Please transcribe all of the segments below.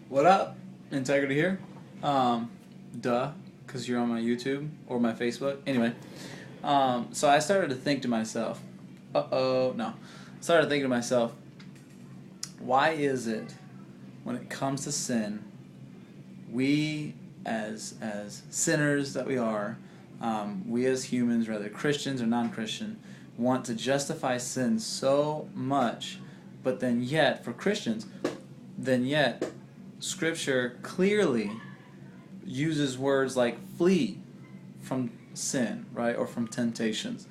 What up? Integrity here. Duh, because you're on my YouTube or my Facebook. Anyway, so I started to think to myself, no. Started thinking to myself, why is it when it comes to sin, we as sinners that we are, we as humans, whether Christians or non-Christian, want to justify sin so much, but then yet, for Christians, then yet, Scripture clearly uses words like flee from sin, right, or from temptations.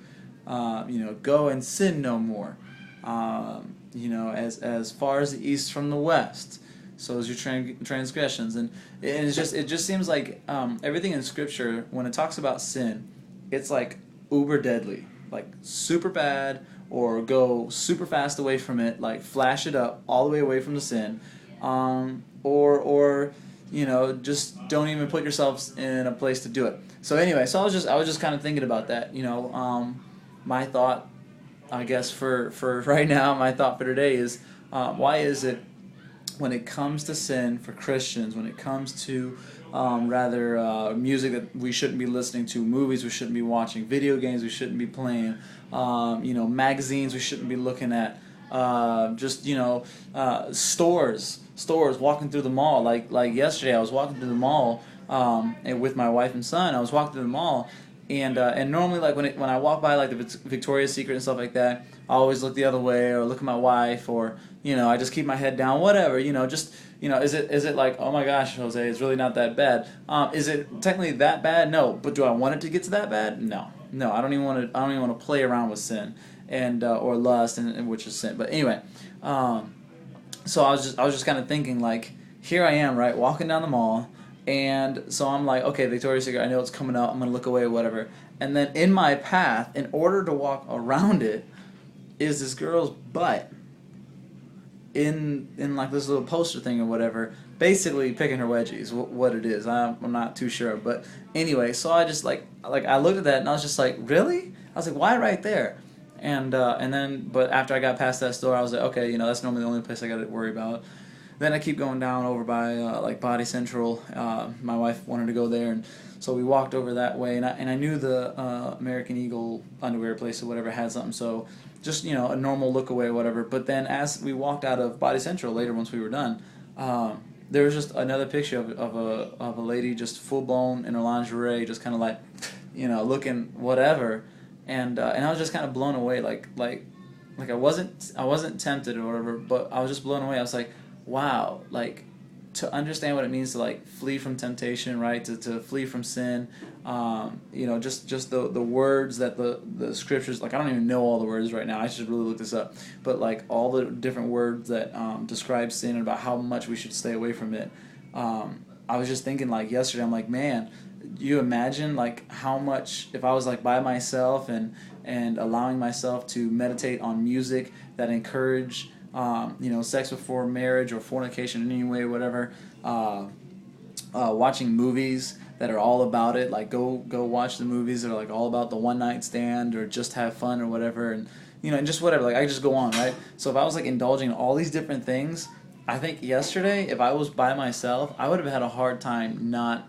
Go and sin no more. As far as the east from the west, so is your transgressions, and it just seems like everything in Scripture, when it talks about sin, it's like uber deadly, like super bad, or go super fast away from it, like flash it up all the way away from the sin, or just don't even put yourselves in a place to do it. So anyway, so I was just kind of thinking about that. My thought, I guess for right now, my thought for today is, why is it when it comes to sin for Christians, when it comes to music that we shouldn't be listening to, movies we shouldn't be watching, video games we shouldn't be playing, magazines we shouldn't be looking at, stores, walking through the mall. Like yesterday, I was walking through the mall, and with my wife and son. I was walking through the mall, and normally, like when I walk by like the Victoria's Secret and stuff like that, I always look the other way or look at my wife, or I just keep my head down, whatever. Is it like, oh my gosh, Jose, it's really not that bad? Is it technically that bad? No, but do I want it to get to that bad? No. I don't even want to play around with sin and or lust, and which is sin. But anyway, so I was just kind of thinking, like, here I am, right, walking down the mall. And so I'm like, okay, Victoria's Secret, I know it's coming up, I'm going to look away or whatever. And then in my path, in order to walk around it, is this girl's butt in like this little poster thing or whatever, basically picking her wedgies, what it is. I'm not too sure. But anyway, so I just like I looked at that and I was just like, really? I was like, why right there? And then, but after I got past that store, I was like, okay, that's normally the only place I got to worry about. Then I keep going down over by like Body Central. My wife wanted to go there, and so we walked over that way. And I knew the American Eagle underwear place or whatever had something. So just a normal look away or whatever. But then as we walked out of Body Central later, once we were done, there was just another picture of a lady just full blown in her lingerie, just kind of like looking whatever. And I was just kind of blown away, like I wasn't tempted or whatever, but I was just blown away. I was like, wow, like, to understand what it means to like flee from temptation, right? To flee from sin, just the words that the Scriptures, like, I don't even know all the words right now. I should really look this up, but like all the different words that describe sin and about how much we should stay away from it. I was just thinking, like, yesterday, I'm like, man, you imagine like how much if I was like by myself and allowing myself to meditate on music that encourage sex before marriage or fornication in any way, whatever. Watching movies that are all about it, like go watch the movies that are like all about the one night stand or just have fun or whatever, and and just whatever. Like, I just go on, right? So if I was like indulging in all these different things, I think yesterday, if I was by myself, I would have had a hard time not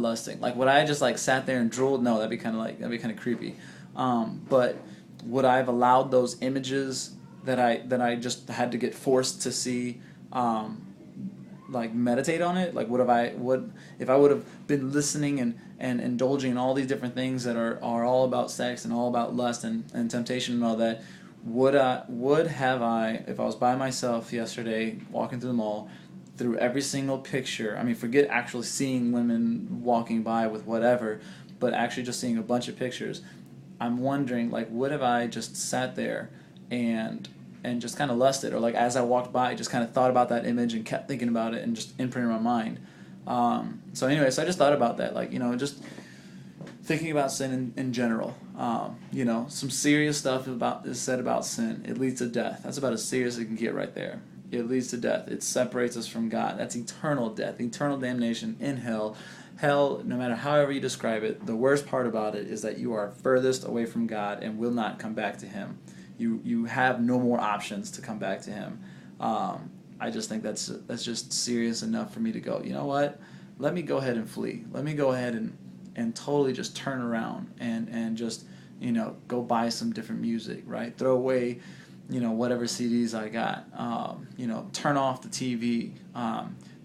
lusting. Like, would I just like sat there and drooled? No, that'd be kind of creepy. But would I have allowed those images that I just had to get forced to see, like, meditate on it? Like, if I would have been listening and indulging in all these different things that are all about sex and all about lust and temptation and all that, would have I, if I was by myself yesterday walking through the mall, through every single picture, I mean, forget actually seeing women walking by with whatever, but actually just seeing a bunch of pictures, I'm wondering, like, would have I just sat there and just kind of lusted, or like as I walked by, just kind of thought about that image and kept thinking about it and just imprinted in my mind. So anyway, so I just thought about that, like, just thinking about sin in general. Some serious stuff is said about sin. It leads to death. That's about as serious as it can get right there. It leads to death. It separates us from God. That's eternal death, eternal damnation in hell. Hell, no matter however you describe it, the worst part about it is that you are furthest away from God and will not come back to Him. You have no more options to come back to Him. I just think that's just serious enough for me to go, you know what? Let me go ahead and flee. Let me go ahead and totally just turn around and just, go buy some different music, right? Throw away, whatever CDs I got. Turn off the TV.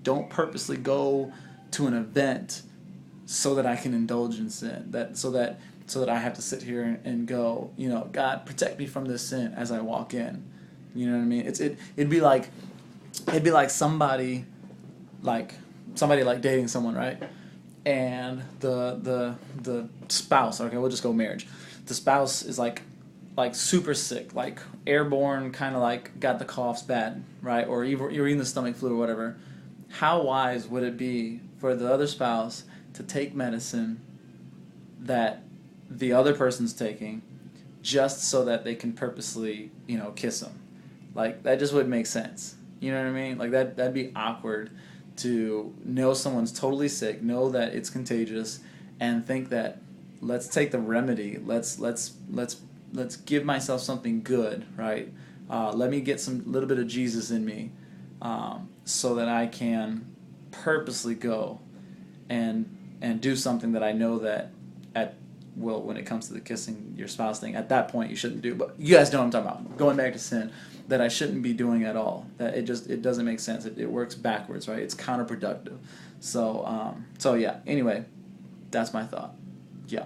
Don't purposely go to an event so that I can indulge in sin. So that I have to sit here and go, God, protect me from this sin as I walk in. You know what I mean? It'd be like somebody like dating someone, right? And the spouse, okay, we'll just go marriage. The spouse is like super sick, like airborne, kind of like got the coughs bad, right? Or you're eating the stomach flu or whatever. How wise would it be for the other spouse to take medicine that the other person's taking just so that they can purposely, kiss them? Like, that just wouldn't make sense. You know what I mean? Like, that'd be awkward to know someone's totally sick, know that it's contagious, and think that let's take the remedy. Let's give myself something good, right? Let me get some little bit of Jesus in me, so that I can purposely go and do something that I know that when it comes to the kissing your spouse thing, at that point you shouldn't do. But you guys know what I'm talking about. Going back to sin, that I shouldn't be doing at all. That it doesn't make sense. It works backwards, right? It's counterproductive. So yeah. Anyway, that's my thought. Yeah.